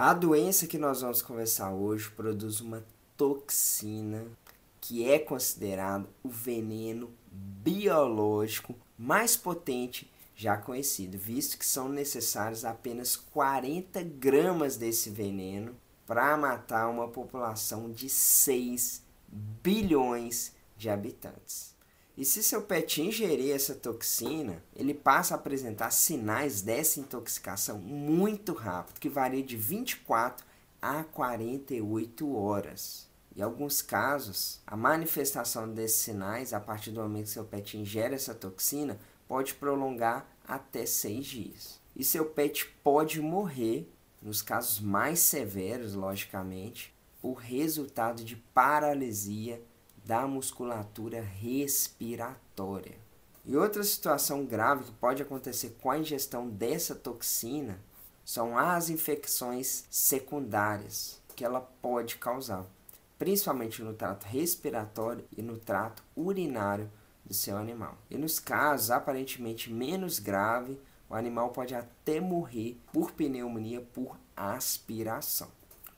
A doença que nós vamos conversar hoje produz uma toxina que é considerado o veneno biológico mais potente já conhecido, visto que são necessários apenas 40 gramas desse veneno para matar uma população de 6 bilhões de habitantes. E se seu pet ingerir essa toxina, ele passa a apresentar sinais dessa intoxicação muito rápido, que varia de 24 a 48 horas. Em alguns casos, a manifestação desses sinais, a partir do momento que seu pet ingere essa toxina, pode prolongar até 6 dias. E seu pet pode morrer, nos casos mais severos, logicamente, por resultado de paralisia da musculatura respiratória. E outra situação grave que pode acontecer com a ingestão dessa toxina são as infecções secundárias que ela pode causar, principalmente no trato respiratório e no trato urinário do seu animal. E nos casos aparentemente menos graves, o animal pode até morrer por pneumonia por aspiração.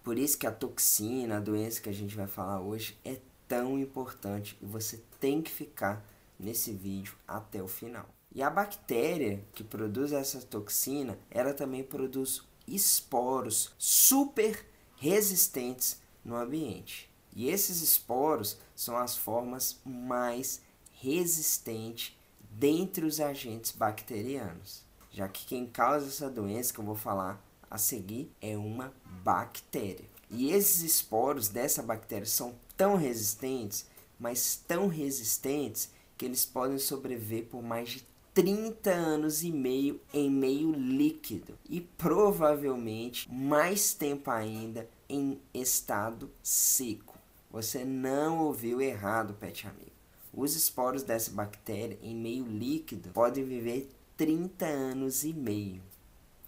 Por isso que a toxina, a doença que a gente vai falar hoje, é tão importante e você tem que ficar nesse vídeo até o final. E a bactéria que produz essa toxina, ela também produz esporos super resistentes no ambiente. E esses esporos são as formas mais resistentes dentre os agentes bacterianos, já que quem causa essa doença que eu vou falar a seguir é uma bactéria. E esses esporos dessa bactéria são tão resistentes, mas tão resistentes, que eles podem sobreviver por mais de 30 anos e meio em meio líquido e provavelmente mais tempo ainda em estado seco. Você não ouviu errado, pet amigo. Os esporos dessa bactéria em meio líquido podem viver 30 anos e meio.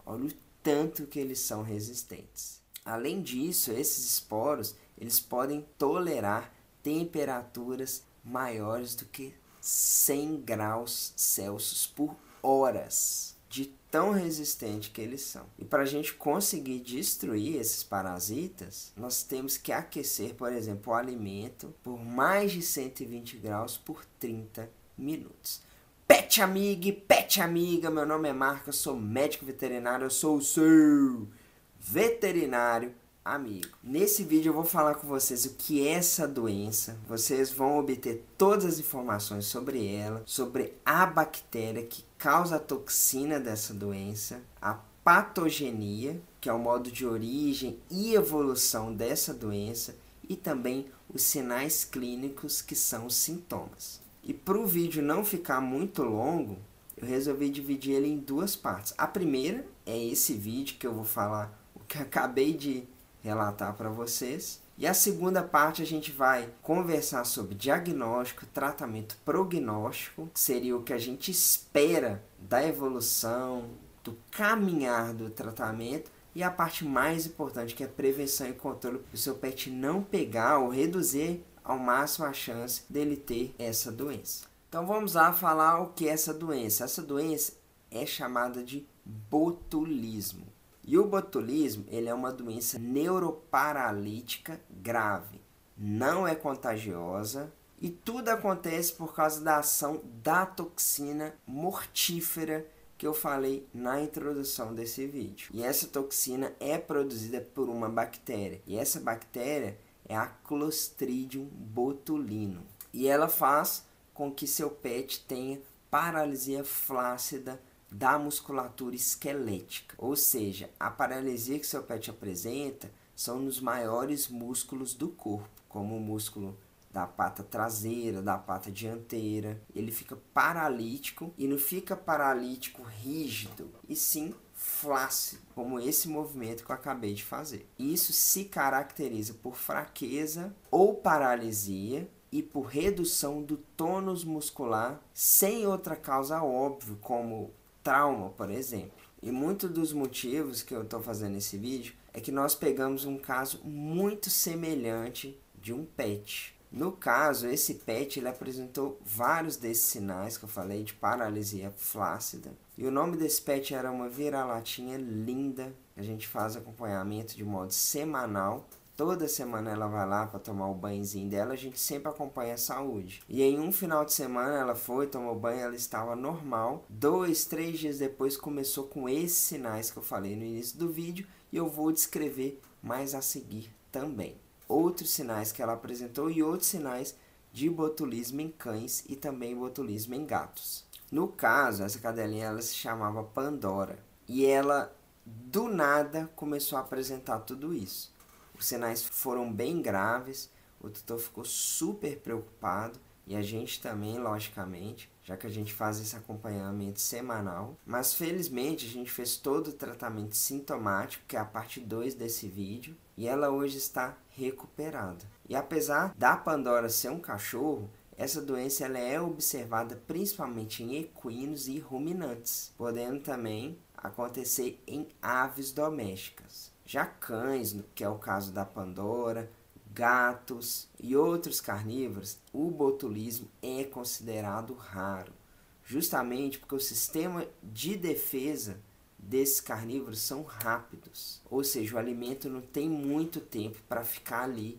Olha o tanto que eles são resistentes. Além disso, esses esporos eles podem tolerar temperaturas maiores do que 100 graus Celsius por horas, de tão resistente que eles são. E para a gente conseguir destruir esses parasitas, nós temos que aquecer, por exemplo, o alimento por mais de 120 graus por 30 minutos. Pet amigo, pet amiga, meu nome é Marco, eu sou médico veterinário, eu sou o seu veterinário amigo. Nesse vídeo eu vou falar com vocês o que é essa doença. Vocês vão obter todas as informações sobre ela, sobre a bactéria que causa a toxina dessa doença, a patogenia, que é o modo de origem e evolução dessa doença, e também os sinais clínicos, que são os sintomas. E para o vídeo não ficar muito longo, eu resolvi dividir ele em duas partes. A primeira é esse vídeo que eu vou falar o que acabei de relatar para vocês. E a segunda parte a gente vai conversar sobre diagnóstico, tratamento, prognóstico, que seria o que a gente espera da evolução, do caminhar do tratamento, e a parte mais importante, que é prevenção e controle, para o seu pet não pegar ou reduzir ao máximo a chance dele ter essa doença. Então vamos lá falar o que é essa doença. Essa doença é chamada de botulismo. E o botulismo, ele é uma doença neuroparalítica grave. Não é contagiosa e tudo acontece por causa da ação da toxina mortífera que eu falei na introdução desse vídeo. E essa toxina é produzida por uma bactéria. E essa bactéria é a Clostridium botulinum. E ela faz com que seu pet tenha paralisia flácida da musculatura esquelética. Ou seja, a paralisia que seu pet apresenta são nos maiores músculos do corpo, como o músculo da pata traseira, da pata dianteira. Ele fica paralítico e não fica paralítico rígido, e sim flácido, como esse movimento que eu acabei de fazer. Isso se caracteriza por fraqueza ou paralisia e por redução do tônus muscular sem outra causa óbvia, como trauma, por exemplo. E muitos dos motivos que eu estou fazendo esse vídeo é que nós pegamos um caso muito semelhante de um pet. No caso, esse pet ele apresentou vários desses sinais que eu falei de paralisia flácida. E o nome desse pet era uma vira-latinha linda, a gente faz acompanhamento de modo semanal. Toda semana ela vai lá para tomar o banhozinho dela, a gente sempre acompanha a saúde. E em um final de semana ela foi, tomou banho, ela estava normal. 2, 3 dias depois começou com esses sinais que eu falei no início do vídeo e eu vou descrever mais a seguir também. Outros sinais que ela apresentou e outros sinais de botulismo em cães e também botulismo em gatos. No caso, essa cadelinha ela se chamava Pandora e ela do nada começou a apresentar tudo isso. Os sinais foram bem graves, o tutor ficou super preocupado e a gente também, logicamente, já que a gente faz esse acompanhamento semanal. Mas felizmente a gente fez todo o tratamento sintomático, que é a parte 2 desse vídeo, e ela hoje está recuperada. E apesar da Pandora ser um cachorro, essa doença ela é observada principalmente em equinos e ruminantes, podendo também acontecer em aves domésticas. Já cães, que é o caso da Pandora, gatos e outros carnívoros, o botulismo é considerado raro, justamente porque o sistema de defesa desses carnívoros são rápidos, ou seja, o alimento não tem muito tempo para ficar ali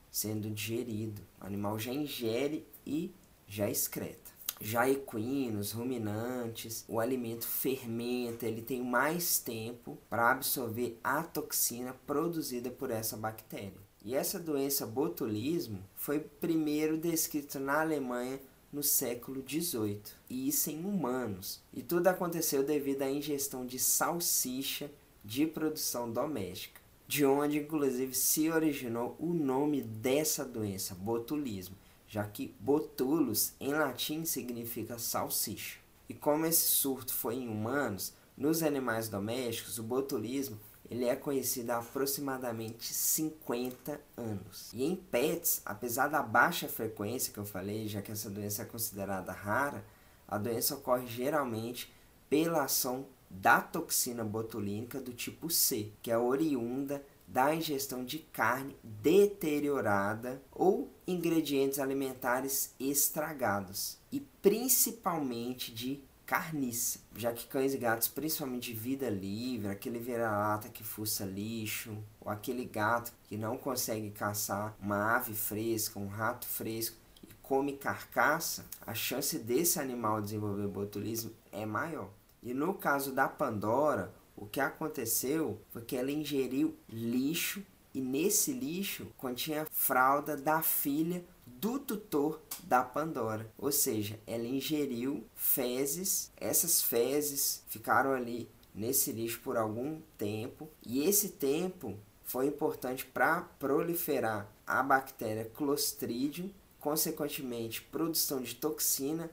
sendo digerido. O animal já ingere e já excreta. Já equinos, ruminantes, o alimento fermenta, ele tem mais tempo para absorver a toxina produzida por essa bactéria. E essa doença botulismo foi primeiro descrita na Alemanha no século XVIII, e isso em humanos. E tudo aconteceu devido à ingestão de salsicha de produção doméstica, de onde inclusive se originou o nome dessa doença, botulismo, já que botulus em latim significa salsicha. E como esse surto foi em humanos, nos animais domésticos o botulismo ele é conhecido há aproximadamente 50 anos. E em pets, apesar da baixa frequência que eu falei, já que essa doença é considerada rara, a doença ocorre geralmente pela ação da toxina botulínica do tipo C, que é oriunda da ingestão de carne deteriorada ou ingredientes alimentares estragados, e principalmente de carniça, já que cães e gatos, principalmente de vida livre, aquele vira-lata que fuça lixo, ou aquele gato que não consegue caçar uma ave fresca, um rato fresco e come carcaça, a chance desse animal desenvolver botulismo é maior. E no caso da Pandora, o que aconteceu foi que ela ingeriu lixo e nesse lixo continha fralda da filha do tutor da Pandora. Ou seja, ela ingeriu fezes, essas fezes ficaram ali nesse lixo por algum tempo e esse tempo foi importante para proliferar a bactéria Clostridium, consequentemente produção de toxina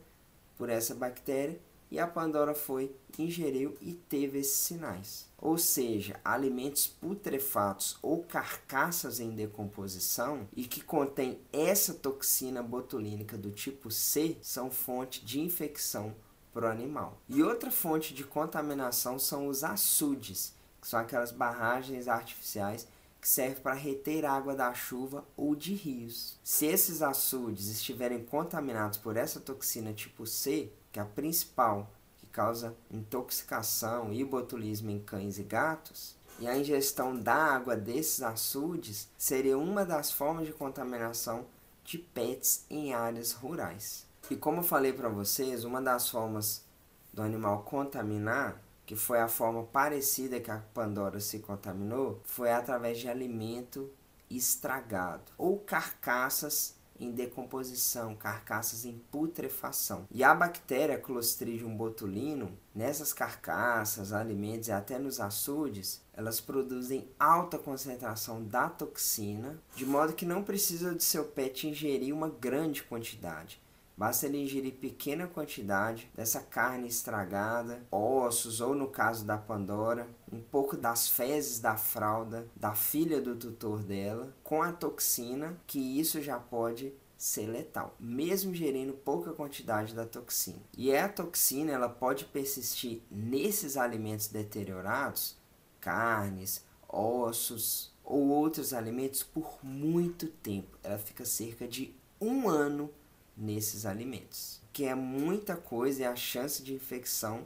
por essa bactéria, e a Pandora foi, ingeriu e teve esses sinais. Ou seja, alimentos putrefatos ou carcaças em decomposição e que contêm essa toxina botulínica do tipo C são fonte de infecção para o animal. E outra fonte de contaminação são os açudes, que são aquelas barragens artificiais que servem para reter água da chuva ou de rios. Se esses açudes estiverem contaminados por essa toxina tipo C, que é a principal que causa intoxicação e botulismo em cães e gatos, e a ingestão da água desses açudes seria uma das formas de contaminação de pets em áreas rurais. E como eu falei para vocês, uma das formas do animal contaminar, que foi a forma parecida que a Pandora se contaminou, foi através de alimento estragado ou carcaças em decomposição, carcaças em putrefação. E a bactéria Clostridium botulinum, nessas carcaças, alimentos e até nos açudes, elas produzem alta concentração da toxina, de modo que não precisa do seu pet ingerir uma grande quantidade. Basta ele ingerir pequena quantidade dessa carne estragada, ossos, ou no caso da Pandora, um pouco das fezes da fralda da filha do tutor dela, com a toxina, que isso já pode ser letal, mesmo ingerindo pouca quantidade da toxina. E a toxina ela pode persistir nesses alimentos deteriorados, carnes, ossos ou outros alimentos por muito tempo. Ela fica cerca de 1 ano nesses alimentos, que é muita coisa, e a chance de infecção,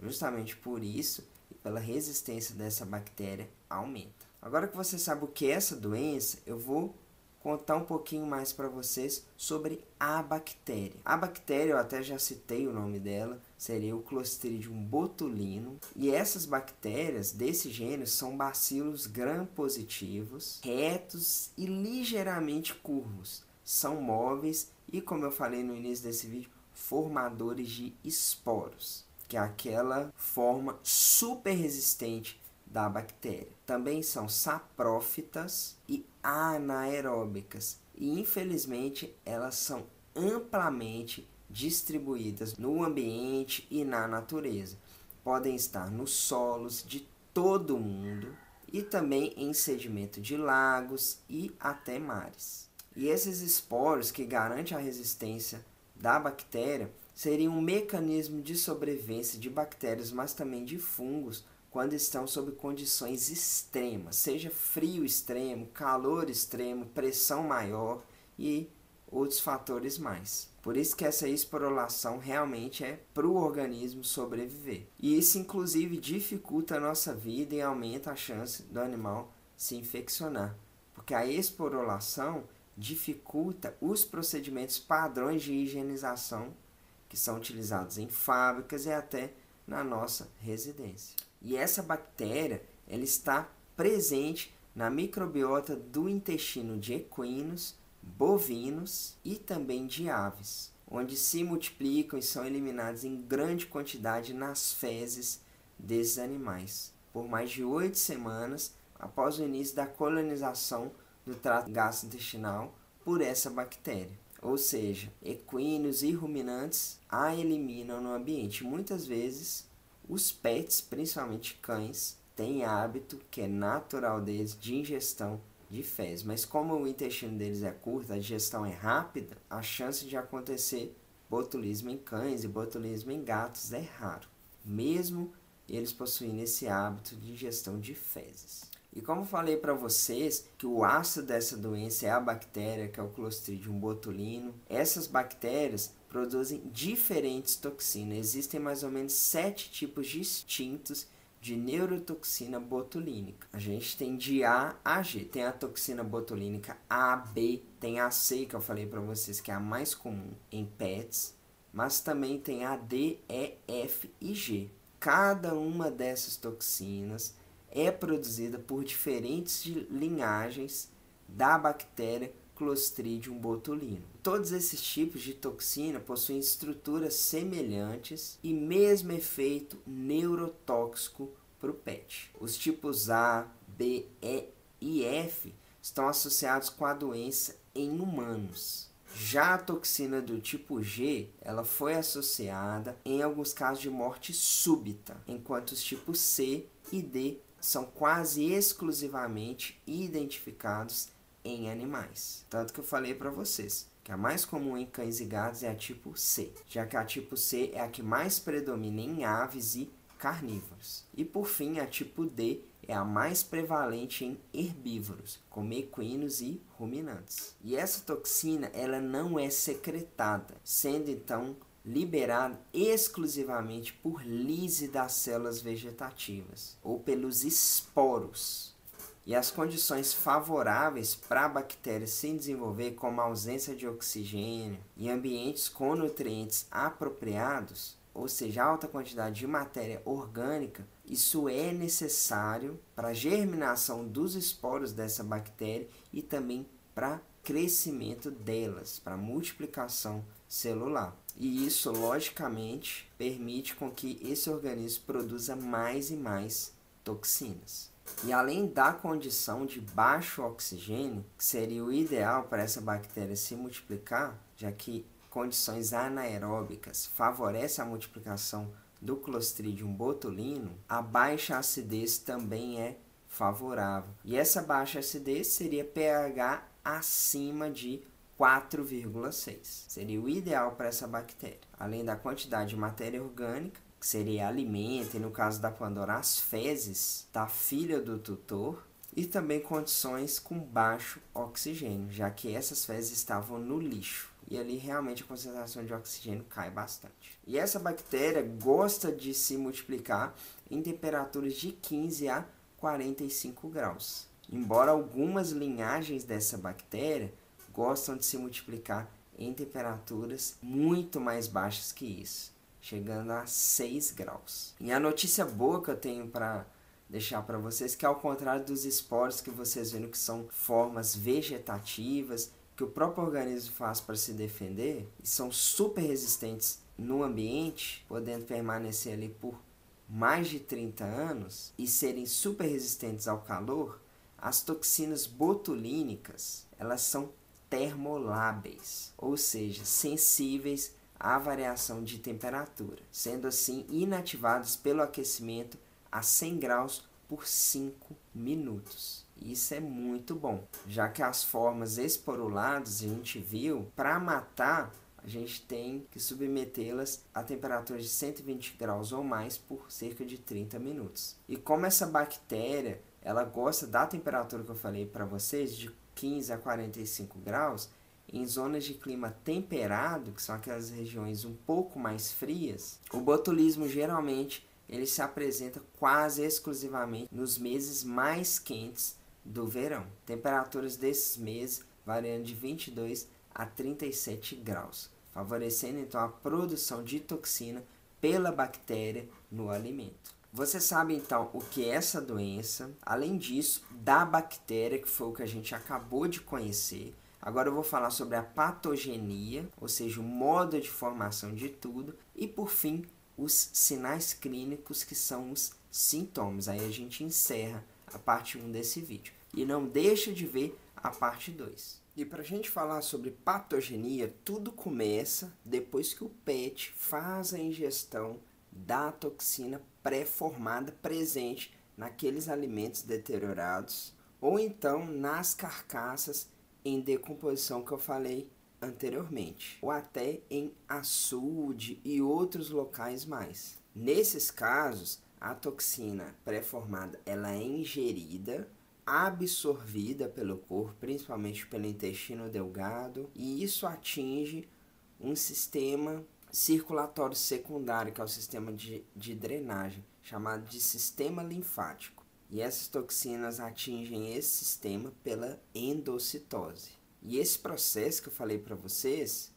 justamente por isso, pela resistência dessa bactéria aumenta. Agora que você sabe o que é essa doença, eu vou contar um pouquinho mais para vocês sobre a bactéria. A bactéria, eu até já citei o nome dela, seria o Clostridium botulinum. E essas bactérias desse gênero são bacilos gram-positivos, retos e ligeiramente curvos. São móveis e, como eu falei no início desse vídeo, formadores de esporos, que é aquela forma super resistente da bactéria. Também são saprófitas e anaeróbicas. E infelizmente elas são amplamente distribuídas no ambiente e na natureza. Podem estar nos solos de todo o mundo e também em sedimento de lagos e até mares. E esses esporos que garantem a resistência da bactéria seriam um mecanismo de sobrevivência de bactérias, mas também de fungos, quando estão sob condições extremas, seja frio extremo, calor extremo, pressão maior e outros fatores mais. Por isso que essa esporulação realmente é para o organismo sobreviver. E isso inclusive dificulta a nossa vida e aumenta a chance do animal se infeccionar, porque a esporulação dificulta os procedimentos padrões de higienização que são utilizados em fábricas e até na nossa residência. E essa bactéria, ela está presente na microbiota do intestino de equinos, bovinos e também de aves, onde se multiplicam e são eliminados em grande quantidade nas fezes desses animais, por mais de 8 semanas após o início da colonização do trato gastrointestinal por essa bactéria. Ou seja, equinos e ruminantes a eliminam no ambiente. Muitas vezes, os pets, principalmente cães, têm hábito que é natural deles de ingestão de fezes. Mas como o intestino deles é curto, a digestão é rápida, a chance de acontecer botulismo em cães e botulismo em gatos é raro, mesmo eles possuindo esse hábito de ingestão de fezes. E como falei para vocês que o ácido dessa doença é a bactéria, que é o Clostridium botulinum, essas bactérias produzem diferentes toxinas. Existem mais ou menos 7 tipos distintos de neurotoxina botulínica. A gente tem de A a G. Tem a toxina botulínica A, B, tem a C, que eu falei para vocês que é a mais comum em pets, mas também tem a D, E, F e G. Cada uma dessas toxinas é produzida por diferentes linhagens da bactéria Clostridium botulinum. Todos esses tipos de toxina possuem estruturas semelhantes e mesmo efeito neurotóxico para o pet. Os tipos A, B, E e F estão associados com a doença em humanos. Já a toxina do tipo G, ela foi associada em alguns casos de morte súbita, enquanto os tipos C e D são quase exclusivamente identificados em animais. Tanto que eu falei para vocês que a mais comum em cães e gatos é a tipo C, já que a tipo C é a que mais predomina em aves e carnívoros. E por fim, a tipo D é a mais prevalente em herbívoros, como equinos e ruminantes. E essa toxina, ela não é secretada, sendo então liberado exclusivamente por lise das células vegetativas ou pelos esporos. E as condições favoráveis para a bactéria se desenvolver, como a ausência de oxigênio e ambientes com nutrientes apropriados, ou seja, alta quantidade de matéria orgânica, isso é necessário para a germinação dos esporos dessa bactéria e também para crescimento delas, para multiplicação celular. E isso, logicamente, permite com que esse organismo produza mais e mais toxinas. E além da condição de baixo oxigênio, que seria o ideal para essa bactéria se multiplicar, já que condições anaeróbicas favorecem a multiplicação do Clostridium botulinum, a baixa acidez também é favorável. E essa baixa acidez seria pH acima de 4,6. Seria o ideal para essa bactéria. Além da quantidade de matéria orgânica, que seria alimento, e no caso da Pandora, as fezes da filha do tutor, e também condições com baixo oxigênio, já que essas fezes estavam no lixo. e ali realmente a concentração de oxigênio cai bastante. E essa bactéria gosta de se multiplicar em temperaturas de 15 a 45 graus. Embora algumas linhagens dessa bactéria gostam de se multiplicar em temperaturas muito mais baixas que isso, chegando a 6 graus. E a notícia boa que eu tenho para deixar para vocês, que ao contrário dos esporos que vocês viram que são formas vegetativas, que o próprio organismo faz para se defender, e são super resistentes no ambiente, podendo permanecer ali por mais de 30 anos, e serem super resistentes ao calor, as toxinas botulínicas, elas são termolábeis, ou seja, sensíveis à variação de temperatura, sendo assim inativadas pelo aquecimento a 100 graus por 5 minutos. Isso é muito bom, já que as formas esporuladas, a gente viu, para matar, a gente tem que submetê-las a temperaturas de 120 graus ou mais por cerca de 30 minutos. E como essa bactéria, ela gosta da temperatura que eu falei para vocês, de 15 a 45 graus, em zonas de clima temperado, que são aquelas regiões um pouco mais frias, o botulismo geralmente ele se apresenta quase exclusivamente nos meses mais quentes do verão. Temperaturas desses meses variando de 22 a 37 graus, favorecendo então a produção de toxina pela bactéria no alimento. Você sabe então o que é essa doença, além disso, da bactéria, que foi o que a gente acabou de conhecer. Agora eu vou falar sobre a patogenia, ou seja, o modo de formação de tudo, e por fim, os sinais clínicos, que são os sintomas. Aí a gente encerra a parte 1 desse vídeo. E não deixa de ver a parte 2. E para a gente falar sobre patogenia, tudo começa depois que o PET faz a ingestão da toxina pré-formada presente naqueles alimentos deteriorados, ou então nas carcaças em decomposição que eu falei anteriormente, ou até em açude e outros locais mais. Nesses casos, a toxina pré-formada ela é ingerida, absorvida pelo corpo, principalmente pelo intestino delgado, e isso atinge um sistema circulatório secundário, que é o sistema de drenagem, chamado de sistema linfático. E essas toxinas atingem esse sistema pela endocitose. E esse processo que eu falei para vocês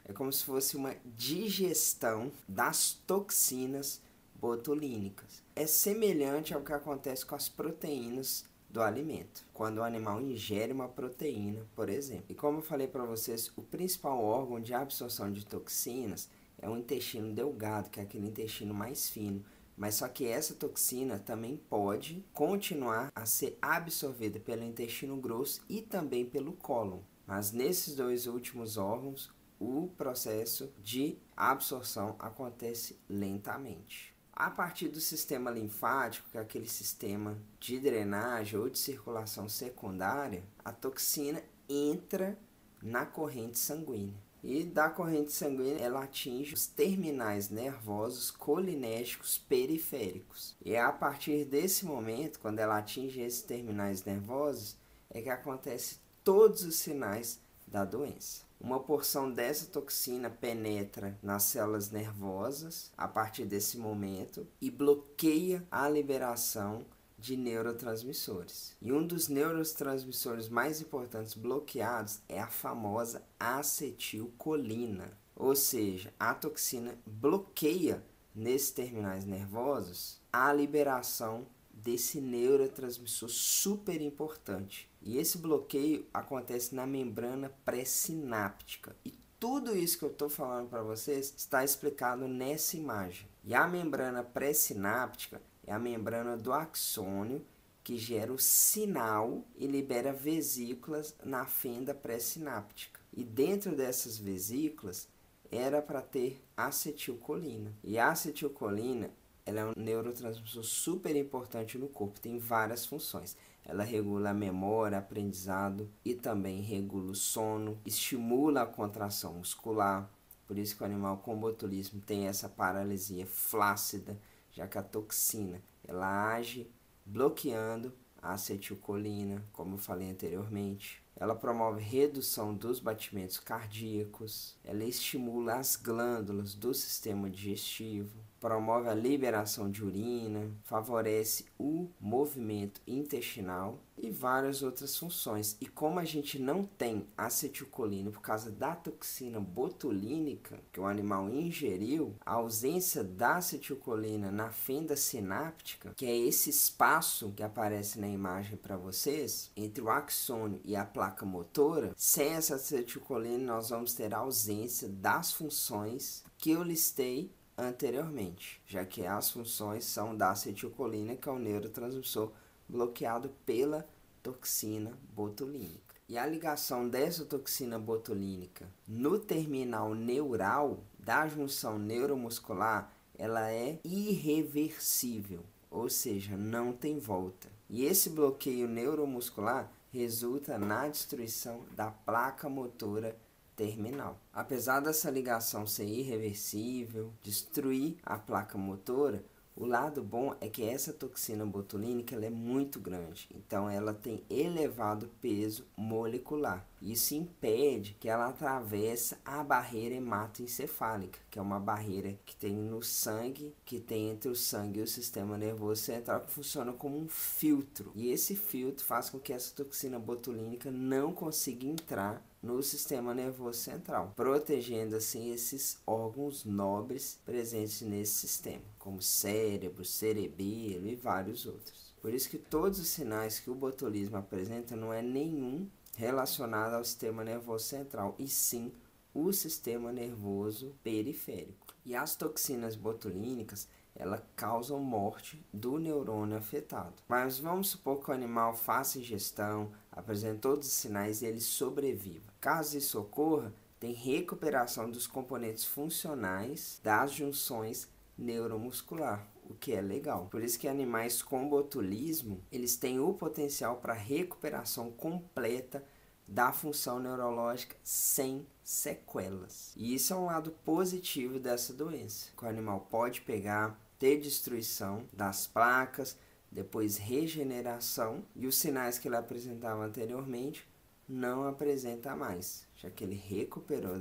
é como se fosse uma digestão das toxinas botulínicas. É semelhante ao que acontece com as proteínas do alimento, quando o animal ingere uma proteína, por exemplo. E como eu falei para vocês, o principal órgão de absorção de toxinas é o intestino delgado, que é aquele intestino mais fino. Mas só que essa toxina também pode continuar a ser absorvida pelo intestino grosso e também pelo cólon. Mas nesses dois últimos órgãos, o processo de absorção acontece lentamente. A partir do sistema linfático, que é aquele sistema de drenagem ou de circulação secundária, a toxina entra na corrente sanguínea. E da corrente sanguínea ela atinge os terminais nervosos colinérgicos periféricos. E é a partir desse momento, quando ela atinge esses terminais nervosos, é que acontece todos os sinais da doença. Uma porção dessa toxina penetra nas células nervosas a partir desse momento e bloqueia a liberação de neurotransmissores. E um dos neurotransmissores mais importantes bloqueados é a famosa acetilcolina. Ou seja, a toxina bloqueia nesses terminais nervosos a liberação desse neurotransmissor super importante. E esse bloqueio acontece na membrana pré-sináptica. E tudo isso que eu estou falando para vocês está explicado nessa imagem. E a membrana pré-sináptica é a membrana do axônio, que gera o sinal e libera vesículas na fenda pré-sináptica. E dentro dessas vesículas era para ter acetilcolina. E a acetilcolina ela é um neurotransmissor super importante no corpo, tem várias funções. Ela regula a memória, aprendizado e também regula o sono, estimula a contração muscular. Por isso que o animal com botulismo tem essa paralisia flácida, já que a toxina ela age bloqueando a acetilcolina, como eu falei anteriormente. Ela promove redução dos batimentos cardíacos, ela estimula as glândulas do sistema digestivo, promove a liberação de urina, favorece o movimento intestinal e várias outras funções. E como a gente não tem acetilcolina por causa da toxina botulínica que o animal ingeriu, a ausência da acetilcolina na fenda sináptica, que é esse espaço que aparece na imagem para vocês, entre o axônio e a placa motora, sem essa acetilcolina nós vamos ter a ausência das funções que eu listei anteriormente, já que as funções são da acetilcolina, que é o neurotransmissor bloqueado pela toxina botulínica. E a ligação dessa toxina botulínica no terminal neural da junção neuromuscular, ela é irreversível, ou seja, não tem volta. E esse bloqueio neuromuscular resulta na destruição da placa motora terminal. Apesar dessa ligação ser irreversível, destruir a placa motora, o lado bom é que essa toxina botulínica ela é muito grande, então ela tem elevado peso molecular. Isso impede que ela atravesse a barreira hematoencefálica, que é uma barreira que tem no sangue, que tem entre o sangue e o sistema nervoso central, que funciona como um filtro. E esse filtro faz com que essa toxina botulínica não consiga entrar no sistema nervoso central, protegendo assim esses órgãos nobres presentes nesse sistema, como cérebro, cerebelo e vários outros. Por isso que todos os sinais que o botulismo apresenta não é nenhum relacionado ao sistema nervoso central, e sim o sistema nervoso periférico. E as toxinas botulínicas, elas causam morte do neurônio afetado. Mas vamos supor que o animal faça ingestão, apresente todos os sinais e ele sobreviva. Caso isso ocorra, tem recuperação dos componentes funcionais das junções neuromuscular, o que é legal. Por isso que animais com botulismo, eles têm o potencial para recuperação completa da função neurológica sem sequelas. E isso é um lado positivo dessa doença, que o animal pode pegar, ter destruição das placas, depois regeneração, e os sinais que ele apresentava anteriormente não apresenta mais, já que ele recuperou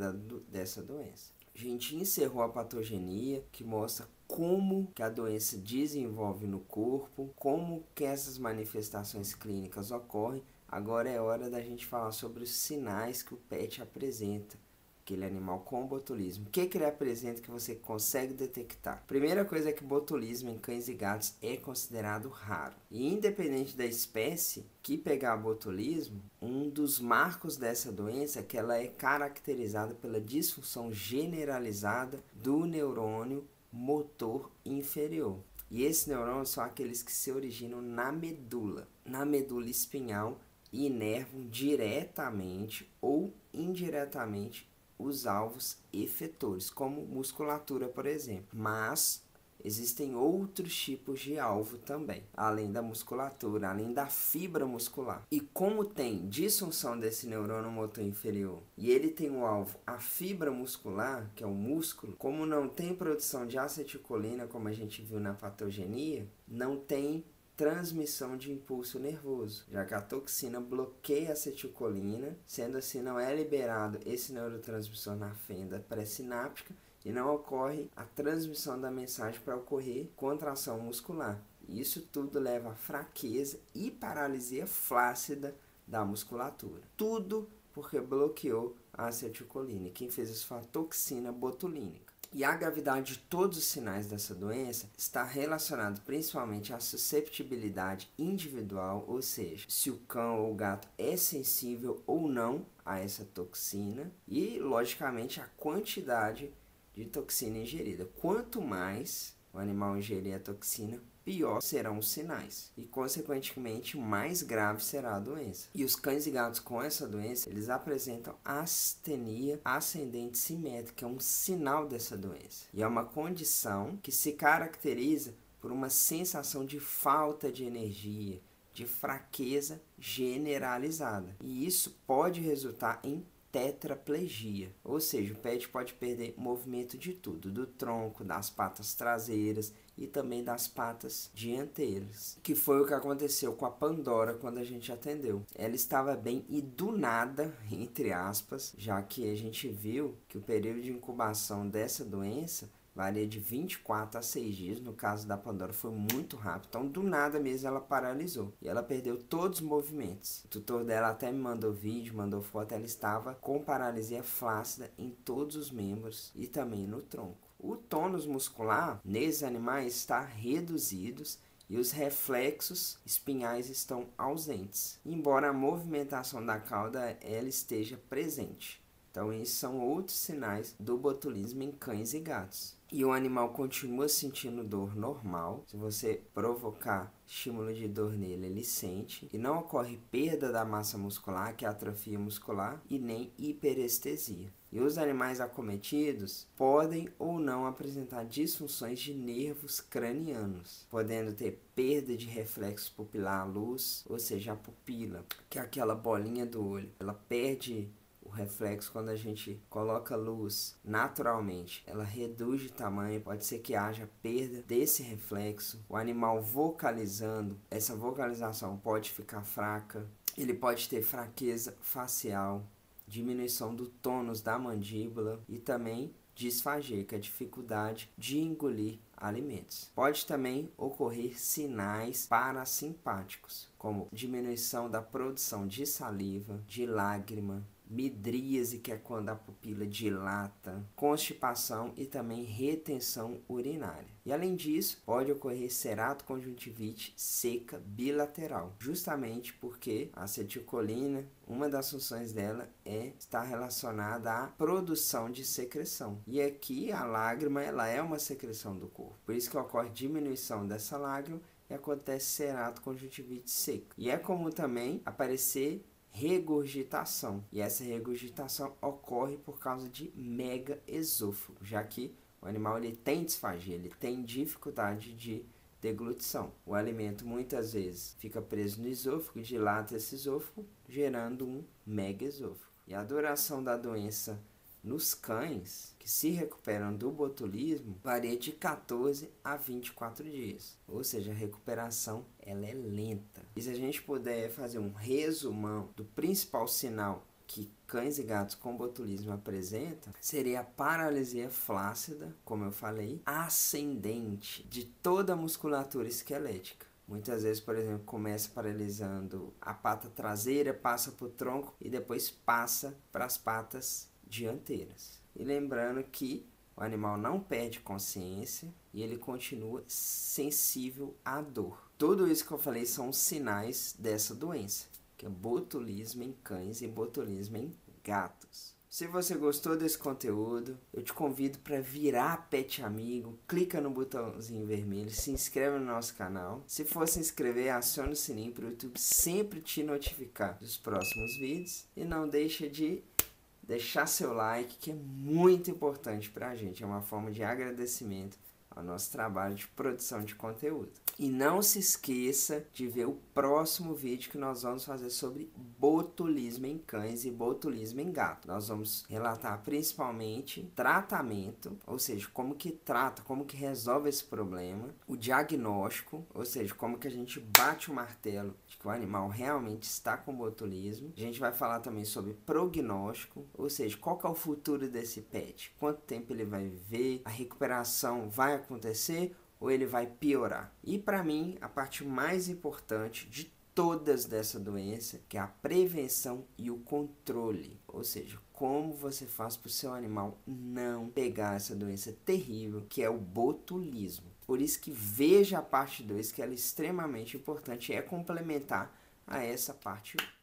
dessa doença. A gente encerrou a patogenia, que mostra como que a doença desenvolve no corpo, como que essas manifestações clínicas ocorrem. Agora é hora da gente falar sobre os sinais que o PET apresenta, aquele animal com botulismo. O que ele apresenta que você consegue detectar? Primeira coisa é que botulismo em cães e gatos é considerado raro. E independente da espécie que pegar botulismo, um dos marcos dessa doença é que ela é caracterizada pela disfunção generalizada do neurônio motor inferior. E esses neurônios são aqueles que se originam na medula espinhal, e inervam diretamente ou indiretamente os alvos efetores, como musculatura, por exemplo. Mas existem outros tipos de alvo também, além da musculatura, além da fibra muscular. E como tem disfunção desse neurônio motor inferior e ele tem o alvo a fibra muscular, que é o músculo, como não tem produção de acetilcolina, como a gente viu na patogenia, não tem transmissão de impulso nervoso, já que a toxina bloqueia a acetilcolina, sendo assim não é liberado esse neurotransmissor na fenda pré-sináptica e não ocorre a transmissão da mensagem para ocorrer contração muscular. Isso tudo leva a fraqueza e paralisia flácida da musculatura. Tudo porque bloqueou a acetilcolina. E quem fez isso foi a toxina botulínica. E a gravidade de todos os sinais dessa doença está relacionado principalmente à susceptibilidade individual, ou seja, se o cão ou o gato é sensível ou não a essa toxina e, logicamente, a quantidade de toxina ingerida. Quanto mais o animal ingerir a toxina, pior serão os sinais e, consequentemente, mais grave será a doença. E os cães e gatos com essa doença, eles apresentam astenia ascendente simétrica, que é um sinal dessa doença. E é uma condição que se caracteriza por uma sensação de falta de energia, de fraqueza generalizada. E isso pode resultar em tetraplegia, ou seja, o pet pode perder movimento de tudo, do tronco, das patas traseiras e também das patas dianteiras, que foi o que aconteceu com a Pandora quando a gente atendeu. Ela estava bem e do nada, entre aspas, já que a gente viu que o período de incubação dessa doença varia de 24 a 6 dias. No caso da Pandora foi muito rápido. Então, do nada mesmo, ela paralisou. E ela perdeu todos os movimentos. O tutor dela até me mandou vídeo, mandou foto. Ela estava com paralisia flácida em todos os membros e também no tronco. O tônus muscular nesses animais está reduzido e os reflexos espinhais estão ausentes, embora a movimentação da cauda ela esteja presente. Então, esses são outros sinais do botulismo em cães e gatos. E o animal continua sentindo dor normal. Se você provocar estímulo de dor nele, ele sente. E não ocorre perda da massa muscular, que é a atrofia muscular, e nem hiperestesia. E os animais acometidos podem ou não apresentar disfunções de nervos cranianos, podendo ter perda de reflexo pupilar à luz, ou seja, a pupila, que é aquela bolinha do olho. Ela perde o reflexo quando a gente coloca luz naturalmente, ela reduz de tamanho, pode ser que haja perda desse reflexo. O animal vocalizando, essa vocalização pode ficar fraca, ele pode ter fraqueza facial, diminuição do tônus da mandíbula e também disfagia, que é a dificuldade de engolir alimentos. Pode também ocorrer sinais parasimpáticos, como diminuição da produção de saliva, de lágrima, midríase, que é quando a pupila dilata, constipação e também retenção urinária. E além disso, pode ocorrer ceratoconjuntivite seca bilateral, justamente porque a acetilcolina, uma das funções dela está relacionada à produção de secreção. E aqui a lágrima ela é uma secreção do corpo. Por isso que ocorre diminuição dessa lágrima e acontece ceratoconjuntivite seca. E é comum também aparecer regurgitação, e essa regurgitação ocorre por causa de megaesôfago, já que o animal ele tem disfagia, ele tem dificuldade de deglutição. O alimento muitas vezes fica preso no esôfago, dilata esse esôfago, gerando um megaesôfago. E a duração da doença nos cães que se recuperam do botulismo varia de 14 a 24 dias. Ou seja, a recuperação ela é lenta. E se a gente puder fazer um resumão do principal sinal que cães e gatos com botulismo apresentam, seria a paralisia flácida, como eu falei, ascendente de toda a musculatura esquelética. Muitas vezes, por exemplo, começa paralisando a pata traseira, passa para o tronco e depois passa para as patas dianteiras. E lembrando que o animal não perde consciência e ele continua sensível à dor. Tudo isso que eu falei são os sinais dessa doença, que é botulismo em cães e botulismo em gatos. Se você gostou desse conteúdo, eu te convido para virar pet amigo, clica no botãozinho vermelho, se inscreve no nosso canal. Se for se inscrever, acione o sininho para o YouTube sempre te notificar dos próximos vídeos. E não deixa de deixar seu like, que é muito importante para a gente, é uma forma de agradecimento ao nosso trabalho de produção de conteúdo. E não se esqueça de ver o próximo vídeo que nós vamos fazer sobre botulismo em cães e botulismo em gato. Nós vamos relatar principalmente tratamento, ou seja, como que trata, como que resolve esse problema, o diagnóstico, ou seja, como que a gente bate o martelo de que o animal realmente está com botulismo. A gente vai falar também sobre prognóstico, ou seja, qual que é o futuro desse pet, quanto tempo ele vai viver, a recuperação vai acontecer ou ele vai piorar. E para mim, a parte mais importante de todas dessa doença, que é a prevenção e o controle. Ou seja, como você faz para o seu animal não pegar essa doença terrível, que é o botulismo. Por isso que veja a parte 2, que ela é extremamente importante e é complementar a essa parte 1.